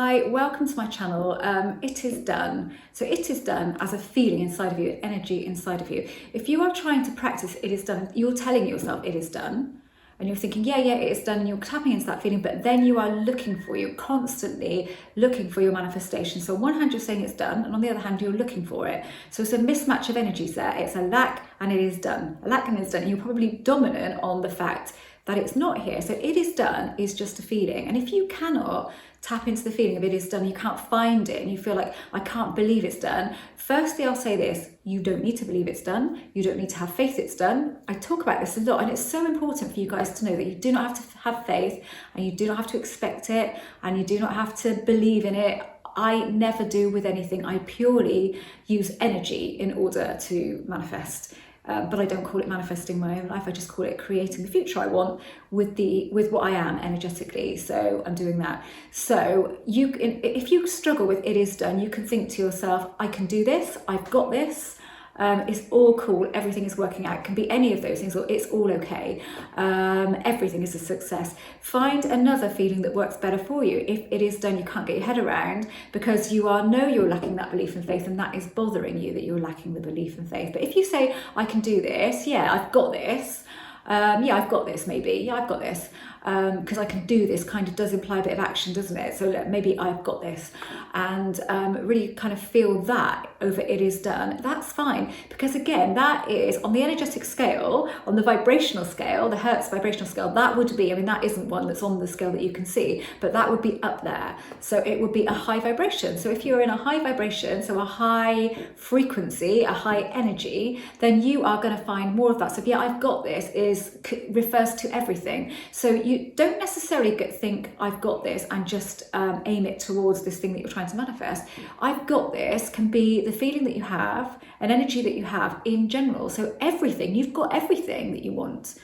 Hi, welcome to my channel. It is done. So it is done as a feeling inside of you, energy inside of you. If you are trying to practice it is done, you're telling yourself it is done. And you're thinking, yeah, it is done, and you're tapping into that feeling, but then you are you're constantly looking for your manifestation. So on one hand, you're saying it's done, and on the other hand, you're looking for it. So it's a mismatch of energies there. It's a lack and it is done. A lack and it is done. And you're probably dominant on the fact that it's not here. So it is done is just a feeling. And if you cannot tap into the feeling of it is done, you can't find it, and you feel like, I can't believe it's done. Firstly, I'll say this, you don't need to believe it's done. You don't need to have faith it's done. I talk about this a lot, and it's so important for you guys to know that you do not have to have faith, and you do not have to expect it, and you do not have to believe in it. I never do with anything. I purely use energy in order to manifest. But I don't call it manifesting my own life. I just call it creating the future I want with what I am energetically. So I'm doing that. So if you struggle with it is done, you can think to yourself, I can do this. I've got this. It's all cool. Everything is working out. It can be any of those things, or it's all okay. Everything is a success. Find another feeling that works better for you. If it is done, you can't get your head around because you're lacking that belief and faith, and that is bothering you that you're lacking the belief and faith. But if you say, I can do this, yeah, I've got this. I've got this, maybe. Yeah, I've got this. Because I can do this kind of does imply a bit of action, doesn't it? So maybe I've got this, and really kind of feel that over it is done. That's fine, because again, that is on the energetic scale, on the vibrational scale, the Hertz vibrational scale, that would be, that isn't one that's on the scale that you can see, but that would be up there. So it would be a high vibration. So if you're in a high vibration, so a high frequency, a high energy, then you are going to find more of that. So yeah, I've got this refers to everything. So you don't necessarily think I've got this and just aim it towards this thing that you're trying to manifest. I've got this can be the feeling that you have, an energy that you have in general. So everything, you've got everything that you want.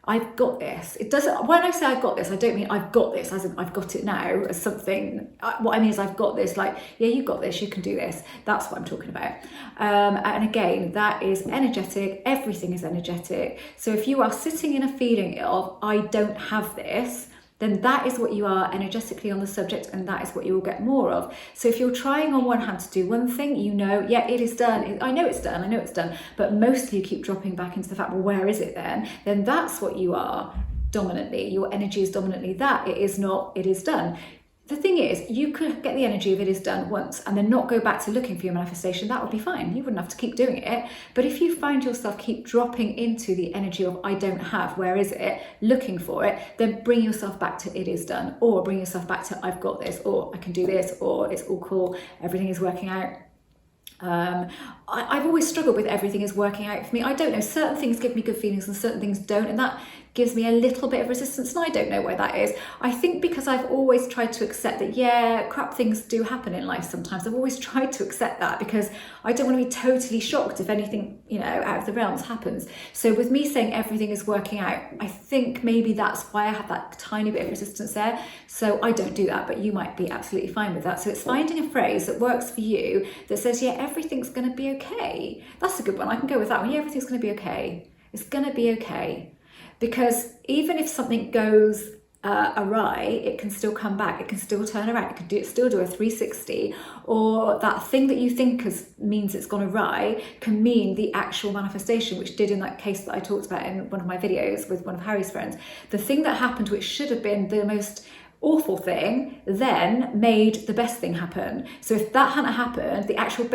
I've got this. It doesn't. When I say I've got this, I don't mean I've got this as in I've got it now as something. What I mean is I've got this. Like, yeah, you've got this. You can do this. That's what I'm talking about. And again, that is energetic. Everything is energetic. So if you are sitting in a feeling of I don't have this, then that is what you are energetically on the subject, and that is what you will get more of. So if you're trying on one hand to do one thing, yeah, it is done. I know it's done, but mostly you keep dropping back into the fact, well, where is it then? Then that's what you are dominantly. Your energy is dominantly that. It is not, it is done. The thing is, you could get the energy of it is done once and then not go back to looking for your manifestation. That would be fine. You wouldn't have to keep doing it. But if you find yourself keep dropping into the energy of I don't have, where is it, looking for it, then bring yourself back to it is done, or bring yourself back to I've got this, or I can do this, or it's all cool, everything is working out. I've always struggled with everything is working out for me. I don't know, certain things give me good feelings and certain things don't, and that gives me a little bit of resistance, and I don't know where that is. I think because I've always tried to accept that, yeah, crap things do happen in life sometimes. I've always tried to accept that because I don't want to be totally shocked if anything, out of the realms happens. So with me saying everything is working out, I think maybe that's why I have that tiny bit of resistance there. So I don't do that, but you might be absolutely fine with that. So it's finding a phrase that works for you that says, yeah, everything's going to be okay. That's a good one. I can go with that one. Yeah, everything's going to be okay. It's going to be okay. Because even if something goes awry, it can still come back, it can still turn around, it can still do a 360, or that thing that you think means it's gone awry can mean the actual manifestation, which did in that case that I talked about in one of my videos with one of Harry's friends. The thing that happened, which should have been the most awful thing, then made the best thing happen. So if that hadn't happened, the actual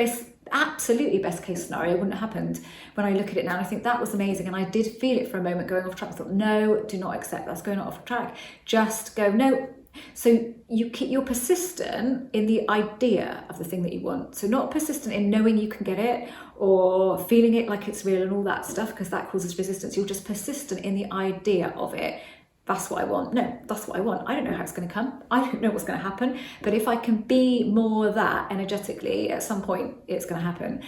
absolutely best case scenario wouldn't have happened. When I look at it now, I think that was amazing, and I did feel it for a moment going off track. I thought, no, do not accept that's going off track. Just go, no. So you're persistent in the idea of the thing that you want. So not persistent in knowing you can get it or feeling it like it's real and all that stuff, because that causes resistance. You're just persistent in the idea of it. That's what I want. No, that's what I want. I don't know how it's going to come. I don't know what's going to happen. But if I can be more that energetically, at some point it's going to happen.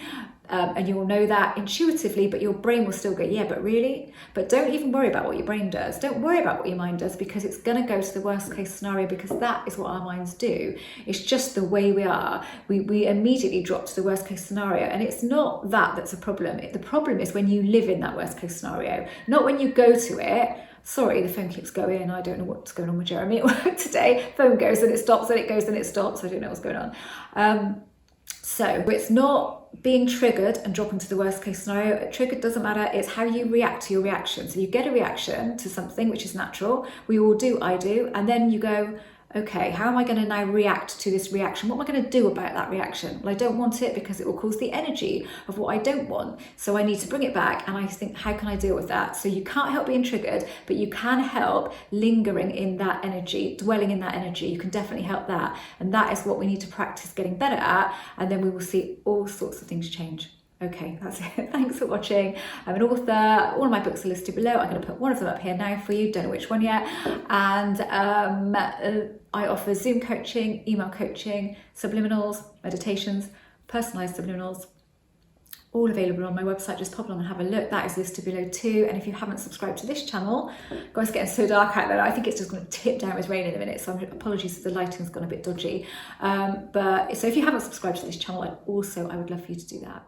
And you'll know that intuitively, but your brain will still go, yeah, but really? But don't even worry about what your brain does. Don't worry about what your mind does, because it's going to go to the worst case scenario, because that is what our minds do. It's just the way we are. We immediately drop to the worst case scenario. And it's not that's a problem. The problem is when you live in that worst case scenario, not when you go to it, Sorry, the phone keeps going. I don't know what's going on with Jeremy at work today. Phone goes and it stops, and it goes and it stops. I don't know what's going on. So it's not being triggered and dropping to the worst case scenario. Triggered doesn't matter. It's how you react to your reaction. So you get a reaction to something, which is natural. We all do, I do. And then you go, okay, how am I going to now react to this reaction? What am I going to do about that reaction? Well, I don't want it because it will cause the energy of what I don't want. So I need to bring it back, and I think, how can I deal with that? So you can't help being triggered, but you can help lingering in that energy, dwelling in that energy. You can definitely help that. And that is what we need to practice getting better at. And then we will see all sorts of things change. Okay, that's it. Thanks for watching. I'm an author. All of my books are listed below. I'm going to put one of them up here now for you. Don't know which one yet. And I offer Zoom coaching, email coaching, subliminals, meditations, personalized subliminals, all available on my website. Just pop along and have a look. That is listed below too. And if you haven't subscribed to this channel, guys, it's getting so dark out there. I think it's just going to tip down with rain in a minute. So apologies if the lighting's gone a bit dodgy. But so if you haven't subscribed to this channel, I would love for you to do that.